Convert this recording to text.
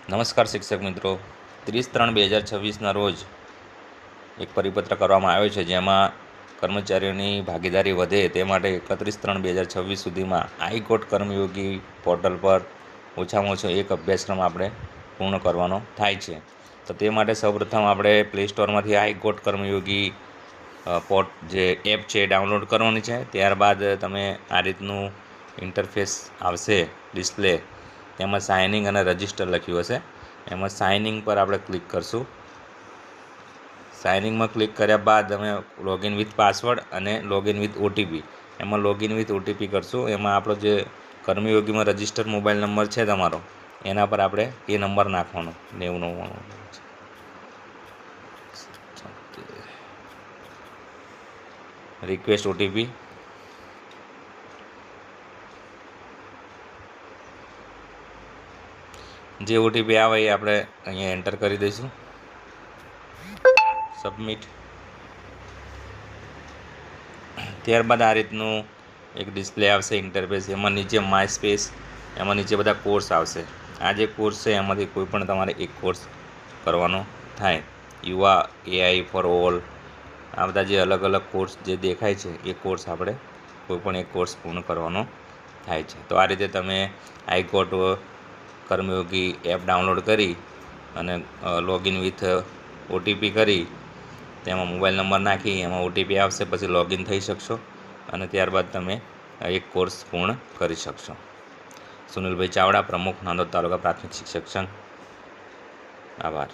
નમસ્કાર શિક્ષક મિત્રો, 30/3/2026ના રોજ એક પરિપત્ર કરવામાં આવ્યો છે, જેમાં કર્મચારીઓની ભાગીદારી વધે તે માટે 31/3/2026 સુધીમાં હાઈકોર્ટ કર્મયોગી પોર્ટલ પર ઓછામાં ઓછો એક અભ્યાસક્રમ આપણે પૂર્ણ કરવાનો થાય છે. તો તે માટે સૌપ્રથમ આપણે પ્લે સ્ટોરમાંથી હાઈકોર્ટ કર્મયોગી જે એપ છે એ ડાઉનલોડ કરવાની છે. ત્યારબાદ તમે આ રીતનું ઇન્ટરફેસ આવશે ડિસ્પ્લે, તેમાં સાઇનિંગ અને રજિસ્ટર લખ્યું હશે. એમાં સાઇનિંગ પર આપણે ક્લિક કરશું. સાઇનિંગમાં ક્લિક કર્યા બાદ તમે લોગિન વિથ પાસવર્ડ અને લોગિન વિથ ઓટીપી, એમાં લોગિન વિથ ઓટીપી કરશું. એમાં આપણો જે કર્મયોગીમાં રજિસ્ટર મોબાઈલ નંબર છે તમારો, એના પર આપણે એ નંબર નાખવાનો 9099. રિક્વેસ્ટ ઓટીપી, જે ઓટીપી આવે એ આપણે અહીંયા એન્ટર કરી દઈશું. સબમિટ. ત્યારબાદ આ રીતનું એક ડિસ્પ્લે આવશે ઇન્ટરફેસ. એમાં નીચે માય સ્પેસ, એમાં નીચે બધા કોર્સ આવશે. આ જે કોર્સ છે એમાંથી કોઈ પણ તમારે એક કોર્સ કરવાનો થાય. યુવા, એઆઈ ફોર ઓલ, આ બધા જે અલગ અલગ કોર્સ જે દેખાય છે એ કોર્સ આપણે કોઈ પણ એક કોર્સ પૂર્ણ કરવાનો થાય છે. તો આ રીતે તમે હાઈકોર્ટ કર્મયોગી એપ ડાઉનલોડ કરી અને લોગિન વિથ ઓટીપી કરી તેમાં મોબાઈલ નંબર નાખી એમાં ઓટીપી આવશે, પછી લોગિન થઈ શકશો અને ત્યારબાદ તમે એક કોર્સ પૂર્ણ કરી શકશો. સુનિલભાઈ ચાવડા, પ્રમુખ, નાંદોદ તાલુકા પ્રાથમિક શિક્ષક સંઘ. આભાર.